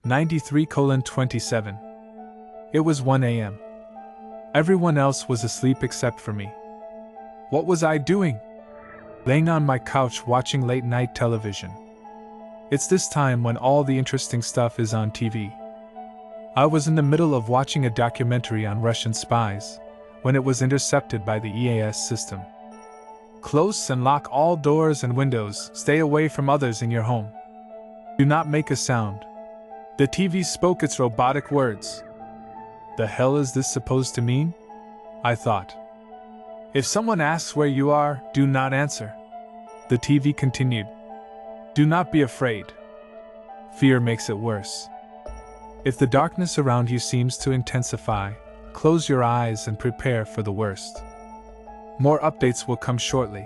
93:27. It was 1 a.m. Everyone else was asleep except for me. What was I doing? Laying on my couch watching late-night television. It's this time when all the interesting stuff is on TV. I was in the middle of watching a documentary on Russian spies, when it was intercepted by the EAS system. Close and lock all doors and windows, stay away from others in your home. Do not make a sound. The TV spoke its robotic words. The hell is this supposed to mean? I thought. If someone asks where you are, do not answer. The TV continued. Do not be afraid. Fear makes it worse. If the darkness around you seems to intensify, close your eyes and prepare for the worst. More updates will come shortly.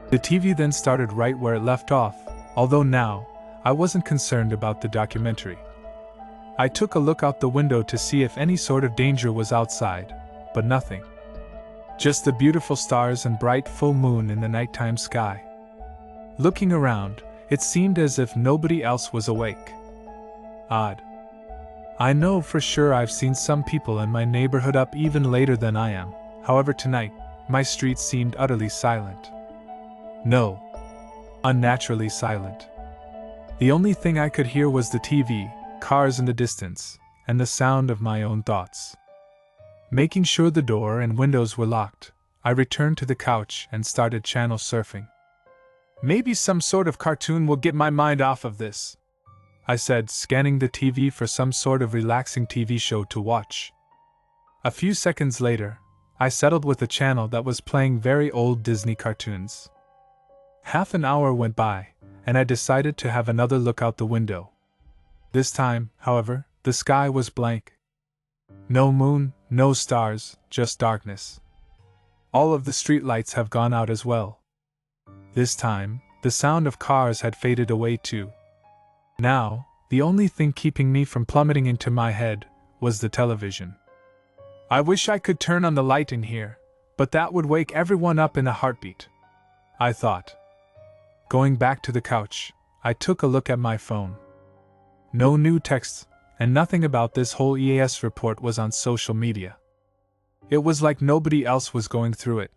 The TV then started right where it left off, although now, I wasn't concerned about the documentary. I took a look out the window to see if any sort of danger was outside, but nothing. Just the beautiful stars and bright full moon in the nighttime sky. Looking around, it seemed as if nobody else was awake. Odd. I know for sure I've seen some people in my neighborhood up even later than I am, however tonight, my street seemed utterly silent. No. Unnaturally silent. The only thing I could hear was the TV, cars in the distance, and the sound of my own thoughts. Making sure the door and windows were locked, I returned to the couch and started channel surfing. Maybe some sort of cartoon will get my mind off of this, I said, scanning the TV for some sort of relaxing TV show to watch. A few seconds later, I settled with a channel that was playing very old Disney cartoons. Half an hour went by, and I decided to have another look out the window. This time, however, the sky was blank. No moon, no stars, just darkness. All of the streetlights have gone out as well. This time, the sound of cars had faded away too. Now, the only thing keeping me from plummeting into my head was the television. I wish I could turn on the light in here, but that would wake everyone up in a heartbeat, I thought. Going back to the couch, I took a look at my phone. No new texts, and nothing about this whole EAS report was on social media. It was like nobody else was going through it.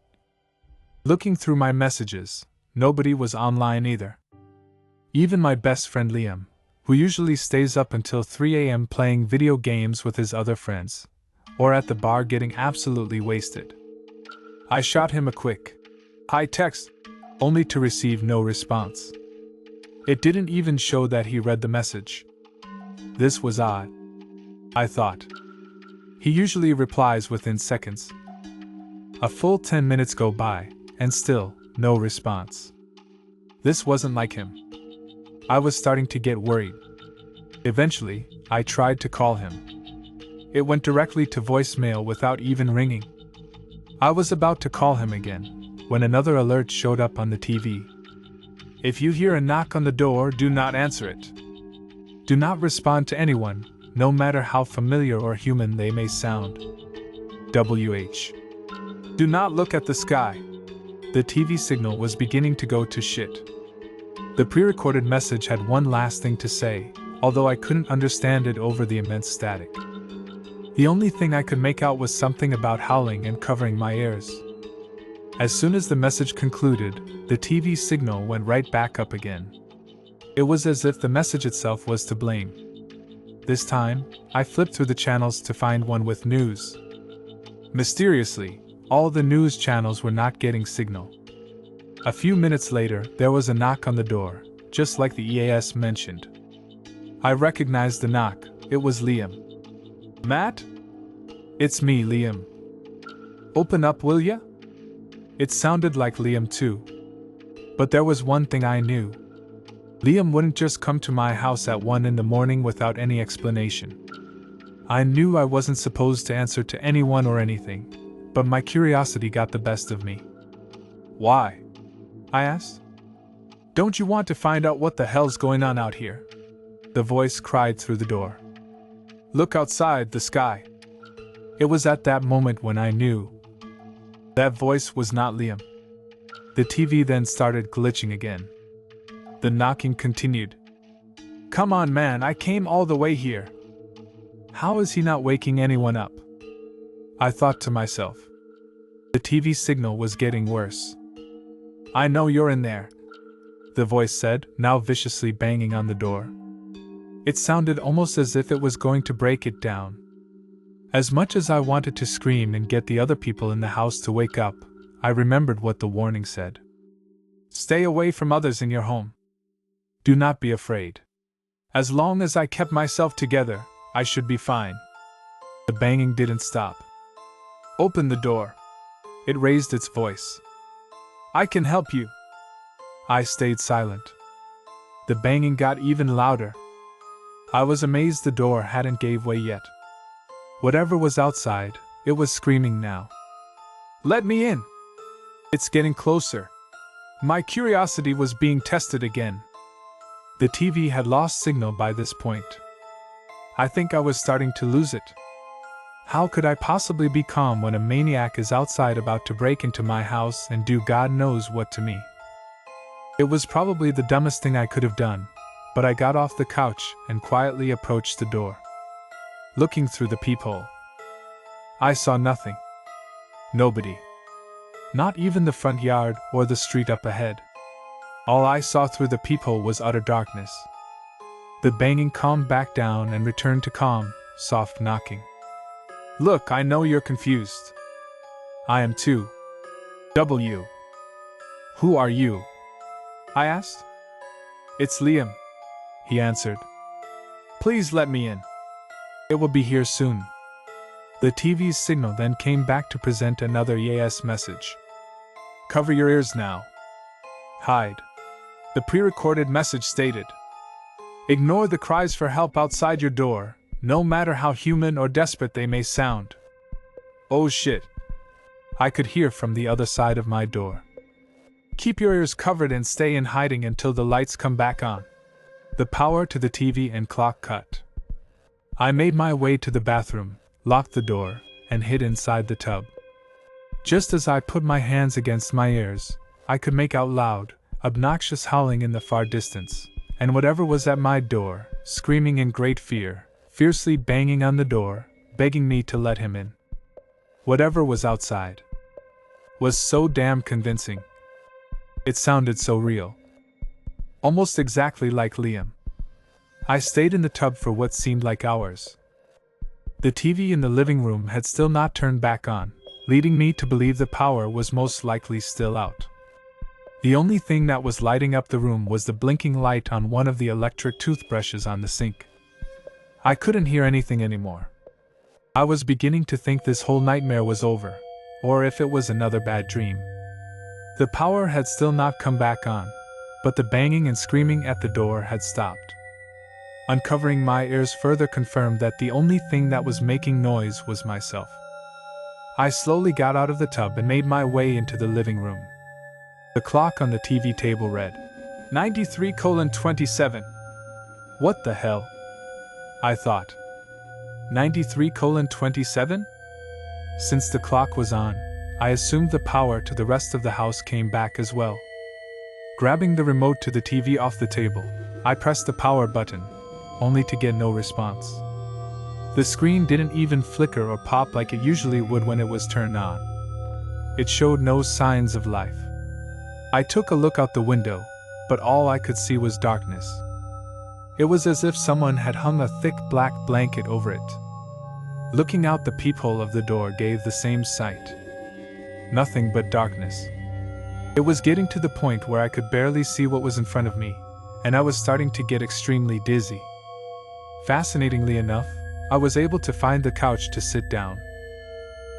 Looking through my messages, nobody was online either. Even my best friend Liam, who usually stays up until 3 a.m. playing video games with his other friends, or at the bar getting absolutely wasted. I shot him a quick hi text, only to receive no response. It didn't even show that he read the message. This was odd, I thought. He usually replies within seconds. A full 10 minutes go by, and still, no response. This wasn't like him. I was starting to get worried. Eventually, I tried to call him. It went directly to voicemail without even ringing. I was about to call him again, when another alert showed up on the TV. If you hear a knock on the door, do not answer it. Do not respond to anyone, no matter how familiar or human they may sound. WH. Do not look at the sky. The TV signal was beginning to go to shit. The pre-recorded message had one last thing to say, although I couldn't understand it over the immense static. The only thing I could make out was something about howling and covering my ears. As soon as the message concluded, the TV signal went right back up again. It was as if the message itself was to blame. This time, I flipped through the channels to find one with news. Mysteriously, all the news channels were not getting signal. A few minutes later, there was a knock on the door, just like the EAS mentioned. I recognized the knock. It was Liam. Matt? It's me, Liam. Open up, will ya? It sounded like Liam too. But there was one thing I knew. Liam wouldn't just come to my house at 1 in the morning without any explanation. I knew I wasn't supposed to answer to anyone or anything, but my curiosity got the best of me. Why? I asked. Don't you want to find out what the hell's going on out here? The voice cried through the door. Look outside the sky. It was at that moment when I knew. That voice was not Liam. The TV then started glitching again. The knocking continued. Come on, man, I came all the way here. How is he not waking anyone up? I thought to myself. The TV signal was getting worse. I know you're in there, the voice said, now viciously banging on the door. It sounded almost as if it was going to break it down. As much as I wanted to scream and get the other people in the house to wake up, I remembered what the warning said. Stay away from others in your home. Do not be afraid. As long as I kept myself together, I should be fine. The banging didn't stop. Open the door. It raised its voice. I can help you. I stayed silent. The banging got even louder. I was amazed the door hadn't gave way yet. Whatever was outside, it was screaming now. Let me in! It's getting closer. My curiosity was being tested again. The TV had lost signal by this point. I think I was starting to lose it. How could I possibly be calm when a maniac is outside about to break into my house and do God knows what to me? It was probably the dumbest thing I could have done, but I got off the couch and quietly approached the door. Looking through the peephole, I saw nothing. Nobody. Not even the front yard or the street up ahead. All I saw through the peephole was utter darkness. The banging calmed back down and returned to calm, soft knocking. Look, I know you're confused. I am too. W. Who are you? I asked. It's Liam, he answered. Please let me in. It will be here soon. The TV's signal then came back to present another yes message. Cover your ears now. Hide. The pre-recorded message stated. Ignore the cries for help outside your door, no matter how human or desperate they may sound. Oh shit. I could hear from the other side of my door. Keep your ears covered and stay in hiding until the lights come back on. The power to the TV and clock cut. I made my way to the bathroom, locked the door, and hid inside the tub. Just as I put my hands against my ears, I could make out loud, obnoxious howling in the far distance, and whatever was at my door, screaming in great fear, fiercely banging on the door, begging me to let him in. Whatever was outside was so damn convincing. It sounded so real. Almost exactly like Liam. I stayed in the tub for what seemed like hours. The TV in the living room had still not turned back on, leading me to believe the power was most likely still out. The only thing that was lighting up the room was the blinking light on one of the electric toothbrushes on the sink. I couldn't hear anything anymore. I was beginning to think this whole nightmare was over, or if it was another bad dream. The power had still not come back on, but the banging and screaming at the door had stopped. Uncovering my ears further confirmed that the only thing that was making noise was myself. I slowly got out of the tub and made my way into the living room. The clock on the TV table read 93:27. What the hell? I thought. 93:27? Since the clock was on, I assumed the power to the rest of the house came back as well. Grabbing the remote to the TV off the table, I pressed the power button, only to get no response. The screen didn't even flicker or pop like it usually would when it was turned on. It showed no signs of life. I took a look out the window, but all I could see was darkness. It was as if someone had hung a thick black blanket over it. Looking out the peephole of the door gave the same sight. Nothing but darkness. It was getting to the point where I could barely see what was in front of me, and I was starting to get extremely dizzy. Fascinatingly enough, I was able to find the couch to sit down.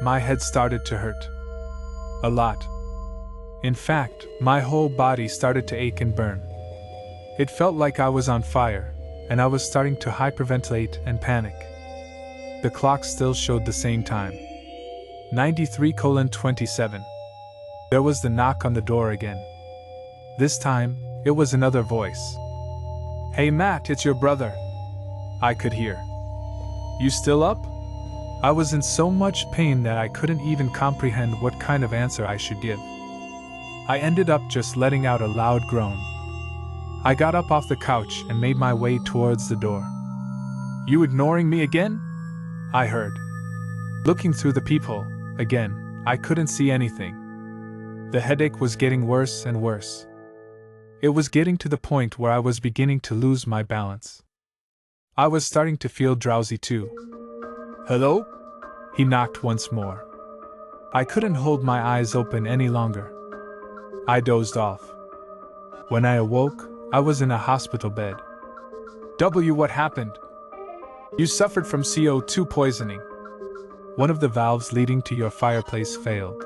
My head started to hurt. A lot. In fact, my whole body started to ache and burn. It felt like I was on fire, and I was starting to hyperventilate and panic. The clock still showed the same time. 93:27. There was the knock on the door again. This time, it was another voice. Hey Matt, it's your brother. I could hear. You still up? I was in so much pain that I couldn't even comprehend what kind of answer I should give. I ended up just letting out a loud groan. I got up off the couch and made my way towards the door. "You ignoring me again?" I heard. Looking through the peephole, again, I couldn't see anything. The headache was getting worse and worse. It was getting to the point where I was beginning to lose my balance. I was starting to feel drowsy too. "Hello?" He knocked once more. I couldn't hold my eyes open any longer. I dozed off. When I awoke, I was in a hospital bed. What happened?" "You suffered from CO2 poisoning. One of the valves leading to your fireplace failed,"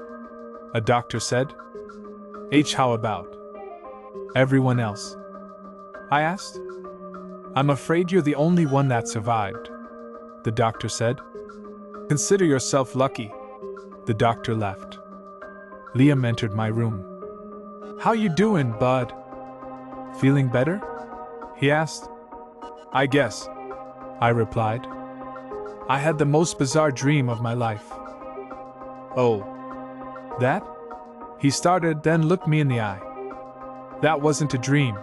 a doctor said. How about everyone else?" I asked. "I'm afraid you're the only one that survived," the doctor said. "Consider yourself lucky." The doctor left. Liam entered my room. "How you doing, bud?" "Feeling better?" he asked. "I guess," I replied. "I had the most bizarre dream of my life." "Oh, that?" he started, then looked me in the eye. "That wasn't a dream,"